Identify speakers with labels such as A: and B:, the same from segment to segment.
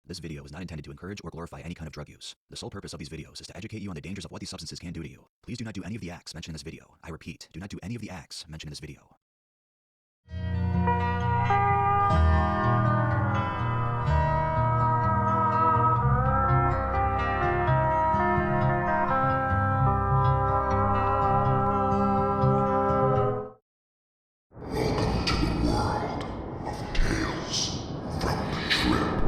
A: This video is not intended to encourage or glorify any kind of drug use. The sole purpose of these videos is to educate you on the dangers of what these substances can do to you. Please do not do any of the acts mentioned in this video. I repeat, do not do any of the acts mentioned in this video.
B: Welcome to the world of Tales from the Trip.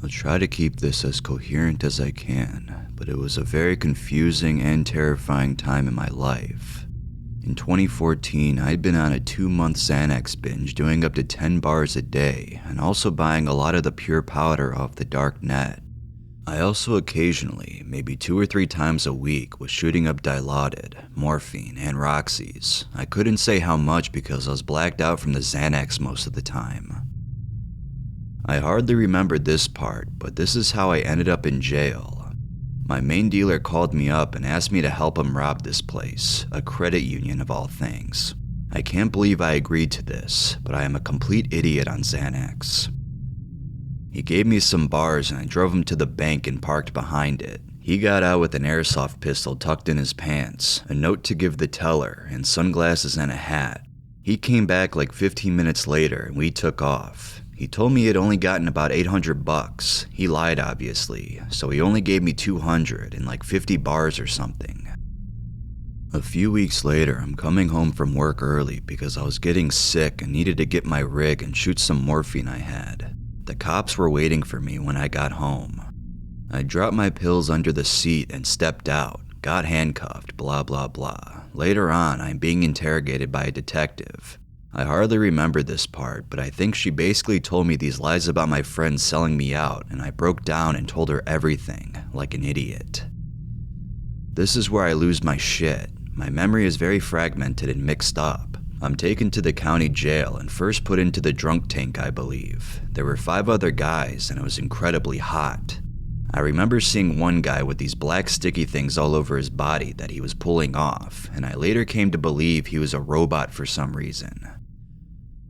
C: I'll try to keep this as coherent as I can, but it was a very confusing and terrifying time in my life. In 2014, I'd been on a 2-month Xanax binge doing up to 10 bars a day, and also buying a lot of the pure powder off the dark net. I also occasionally, maybe 2 or 3 times a week, was shooting up Dilaudid, morphine, and Roxys. I couldn't say how much because I was blacked out from the Xanax most of the time. I hardly remembered this part, but this is how I ended up in jail. My main dealer called me up and asked me to help him rob this place, a credit union of all things. I can't believe I agreed to this, but I am a complete idiot on Xanax. He gave me some bars and I drove him to the bank and parked behind it. He got out with an airsoft pistol tucked in his pants, a note to give the teller, and sunglasses and a hat. He came back like 15 minutes later and we took off. He told me he had only gotten about $800. He lied, obviously, so he only gave me 200 and like 50 bars or something. A few weeks later, I'm coming home from work early because I was getting sick and needed to get my rig and shoot some morphine I had. The cops were waiting for me when I got home. I dropped my pills under the seat and stepped out, got handcuffed, blah blah blah. Later on, I'm being interrogated by a detective. I hardly remember this part, but I think she basically told me these lies about my friends selling me out, and I broke down and told her everything, like an idiot. This is where I lose my shit. My memory is very fragmented and mixed up. I'm taken to the county jail and first put into the drunk tank, I believe. There were 5 other guys, and it was incredibly hot. I remember seeing one guy with these black sticky things all over his body that he was pulling off, and I later came to believe he was a robot for some reason.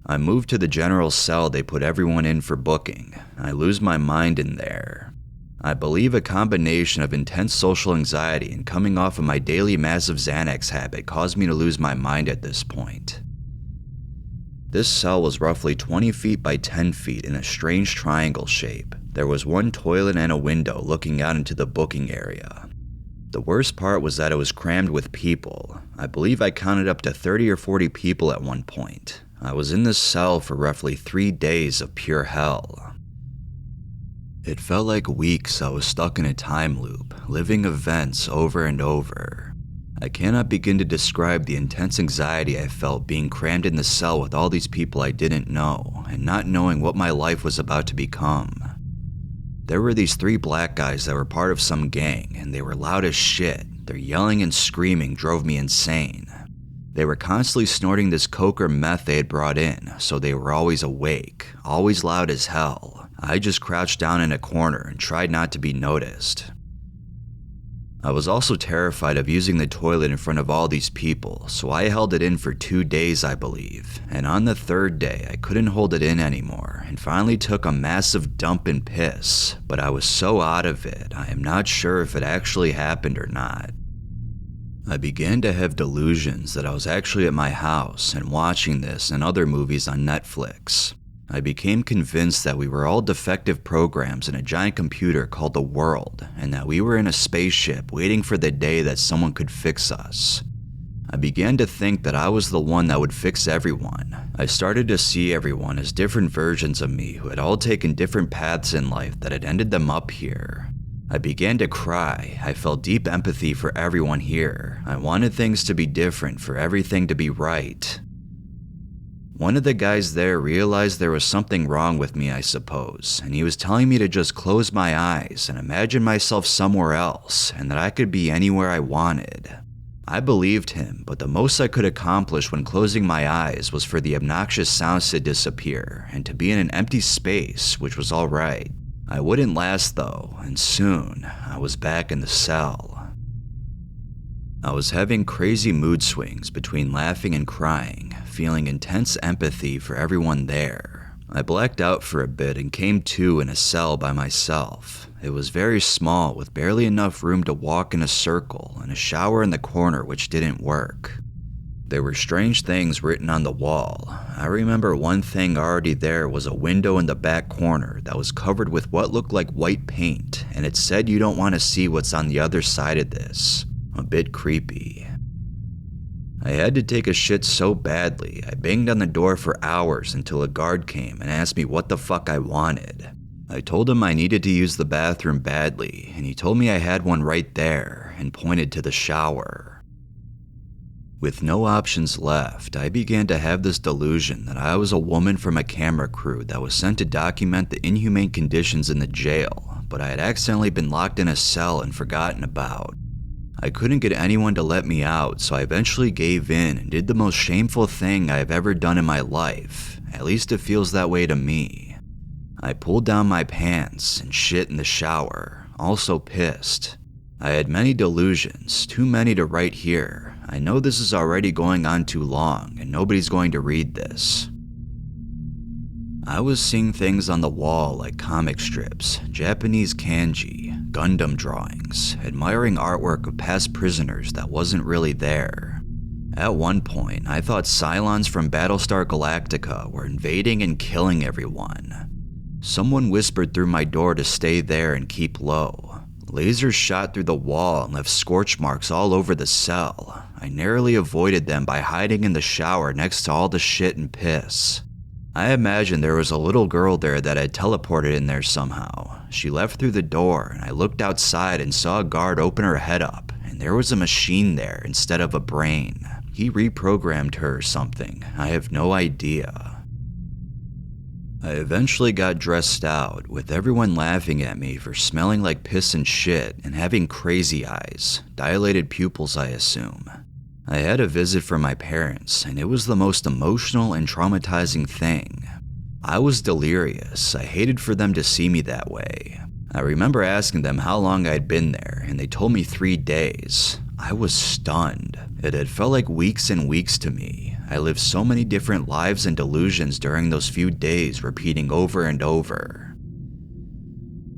C: I moved to the general cell they put everyone in for booking. I lose my mind in there. I believe a combination of intense social anxiety and coming off of my daily massive Xanax habit caused me to lose my mind at this point. This cell was roughly 20 feet by 10 feet in a strange triangle shape. There was one toilet and a window looking out into the booking area. The worst part was that it was crammed with people. I believe I counted up to 30 or 40 people at one point. I was in this cell for roughly 3 days of pure hell. It felt like weeks I was stuck in a time loop, living events over and over. I cannot begin to describe the intense anxiety I felt being crammed in the cell with all these people I didn't know, and not knowing what my life was about to become. There were these 3 black guys that were part of some gang, and they were loud as shit. Their yelling and screaming drove me insane. They were constantly snorting this coke or meth they had brought in, so they were always awake, always loud as hell. I just crouched down in a corner and tried not to be noticed. I was also terrified of using the toilet in front of all these people, so I held it in for 2 days, I believe. And on the 3rd day, I couldn't hold it in anymore, and finally took a massive dump and piss. But I was so out of it, I am not sure if it actually happened or not. I began to have delusions that I was actually at my house and watching this and other movies on Netflix. I became convinced that we were all defective programs in a giant computer called the world, and that we were in a spaceship waiting for the day that someone could fix us. I began to think that I was the one that would fix everyone. I started to see everyone as different versions of me who had all taken different paths in life that had ended them up here. I began to cry. I felt deep empathy for everyone here. I wanted things to be different, for everything to be right. One of the guys there realized there was something wrong with me, I suppose, and he was telling me to just close my eyes and imagine myself somewhere else, and that I could be anywhere I wanted. I believed him, but the most I could accomplish when closing my eyes was for the obnoxious sounds to disappear and to be in an empty space, which was alright. I wouldn't last though, and soon I was back in the cell. I was having crazy mood swings between laughing and crying, feeling intense empathy for everyone there. I blacked out for a bit and came to in a cell by myself. It was very small with barely enough room to walk in a circle and a shower in the corner which didn't work. There were strange things written on the wall. I remember one thing already there was a window in the back corner that was covered with what looked like white paint, and it said you don't want to see what's on the other side of this. A bit creepy. I had to take a shit so badly, I banged on the door for hours until a guard came and asked me what the fuck I wanted. I told him I needed to use the bathroom badly, and he told me I had one right there and pointed to the shower. With no options left, I began to have this delusion that I was a woman from a camera crew that was sent to document the inhumane conditions in the jail, but I had accidentally been locked in a cell and forgotten about. I couldn't get anyone to let me out, so I eventually gave in and did the most shameful thing I have ever done in my life. At least it feels that way to me. I pulled down my pants and shit in the shower, also pissed. I had many delusions, too many to write here. I know this is already going on too long and nobody's going to read this. I was seeing things on the wall like comic strips, Japanese kanji, Gundam drawings, admiring artwork of past prisoners that wasn't really there. At one point, I thought Cylons from Battlestar Galactica were invading and killing everyone. Someone whispered through my door to stay there and keep low. Lasers shot through the wall and left scorch marks all over the cell. I narrowly avoided them by hiding in the shower next to all the shit and piss. I imagined there was a little girl there that had teleported in there somehow. She left through the door and I looked outside and saw a guard open her head up, and there was a machine there instead of a brain. He reprogrammed her or something. I have no idea. I eventually got dressed out, with everyone laughing at me for smelling like piss and shit and having crazy eyes, dilated pupils I assume. I had a visit from my parents, and it was the most emotional and traumatizing thing. I was delirious. I hated for them to see me that way. I remember asking them how long I'd been there, and they told me 3 days. I was stunned. It had felt like weeks and weeks to me. I lived so many different lives and delusions during those few days, repeating over and over.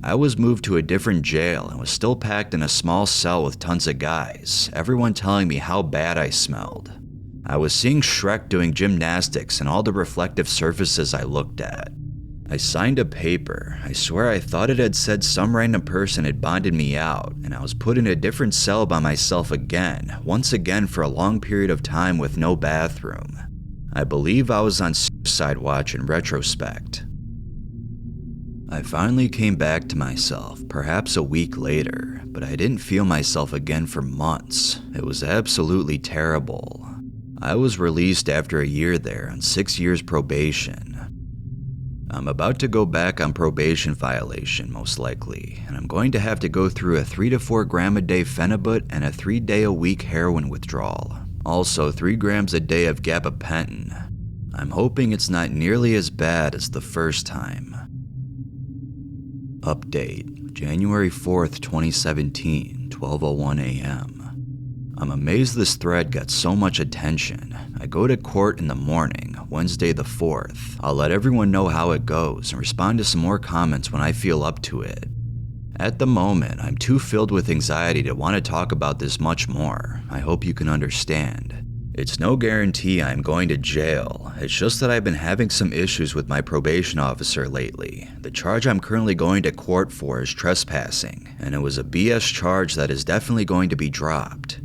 C: I was moved to a different jail and was still packed in a small cell with tons of guys, everyone telling me how bad I smelled. I was seeing Shrek doing gymnastics in all the reflective surfaces I looked at. I signed a paper. I swear I thought it had said some random person had bonded me out, and I was put in a different cell by myself again, once again for a long period of time with no bathroom. I believe I was on suicide watch in retrospect. I finally came back to myself, perhaps a week later, but I didn't feel myself again for months. It was absolutely terrible. I was released after a year there on 6 years probation. I'm about to go back on probation violation, most likely, and I'm going to have to go through a 3 to 4 gram a day phenibut and a 3-day-a-week heroin withdrawal. Also 3 grams a day of gabapentin. I'm hoping it's not nearly as bad as the first time. Update, January 4th, 2017, 12:01 a.m. I'm amazed this thread got so much attention. I go to court in the morning, Wednesday the 4th. I'll let everyone know how it goes and respond to some more comments when I feel up to it. At the moment, I'm too filled with anxiety to want to talk about this much more. I hope you can understand. It's no guarantee I'm going to jail. It's just that I've been having some issues with my probation officer lately. The charge I'm currently going to court for is trespassing, and it was a BS charge that is definitely going to be dropped.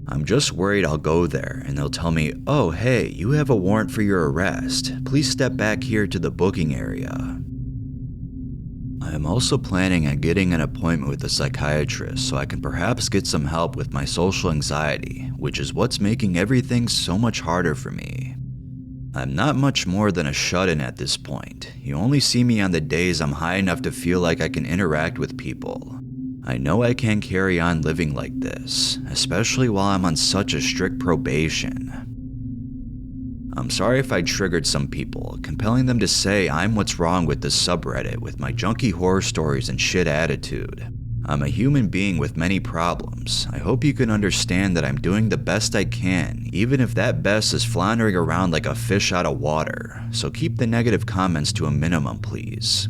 C: I'm just worried I'll go there and they'll tell me, "Oh hey, you have a warrant for your arrest. Please step back here to the booking area." I am also planning on getting an appointment with a psychiatrist so I can perhaps get some help with my social anxiety, which is what's making everything so much harder for me. I'm not much more than a shut-in at this point. You only see me on the days I'm high enough to feel like I can interact with people. I know I can't carry on living like this, especially while I'm on such a strict probation. I'm sorry if I triggered some people, compelling them to say I'm what's wrong with this subreddit with my junky horror stories and shit attitude. I'm a human being with many problems. I hope you can understand that I'm doing the best I can, even if that best is floundering around like a fish out of water, so keep the negative comments to a minimum, please.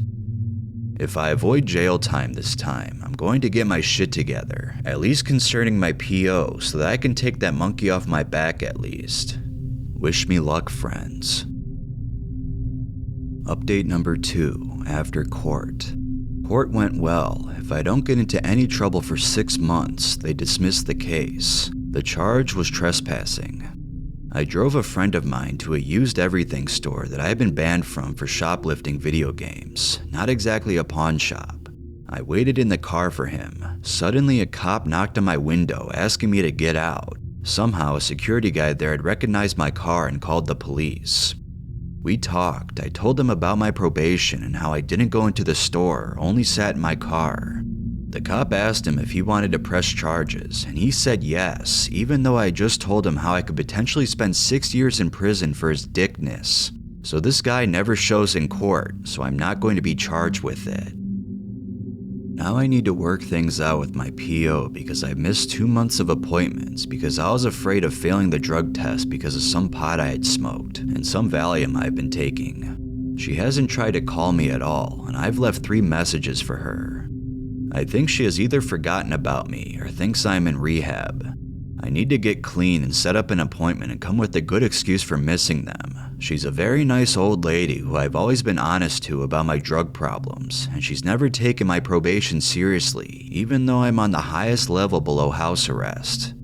C: If I avoid jail time this time, I'm going to get my shit together, at least concerning my PO, so that I can take that monkey off my back at least. Wish me luck, friends. Update number 2, after court. Court went well. If I don't get into any trouble for 6 months, they dismissed the case. The charge was trespassing. I drove a friend of mine to a used everything store that I had been banned from for shoplifting video games, not exactly a pawn shop. I waited in the car for him. Suddenly a cop knocked on my window asking me to get out. Somehow a security guy there had recognized my car and called the police. We talked. I told him about my probation and how I didn't go into the store, only sat in my car. The cop asked him if he wanted to press charges, and he said yes, even though I just told him how I could potentially spend 6 years in prison for his dickness. So this guy never shows in court, so I'm not going to be charged with it. Now I need to work things out with my PO because I missed 2 months of appointments because I was afraid of failing the drug test because of some pot I had smoked and some Valium I've been taking. She hasn't tried to call me at all, and I've left 3 messages for her. I think she has either forgotten about me or thinks I'm in rehab. I need to get clean and set up an appointment and come with a good excuse for missing them. She's a very nice old lady who I've always been honest to about my drug problems, and she's never taken my probation seriously, even though I'm on the highest level below house arrest.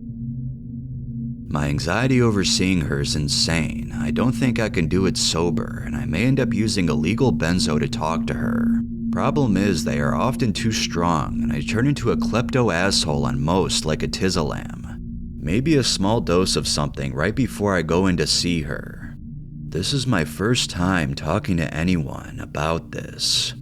C: My anxiety over seeing her is insane. I don't think I can do it sober, and I may end up using a legal benzo to talk to her. Problem is, they are often too strong, and I turn into a klepto asshole on most like a Tizalam. Maybe a small dose of something right before I go in to see her. This is my first time talking to anyone about this.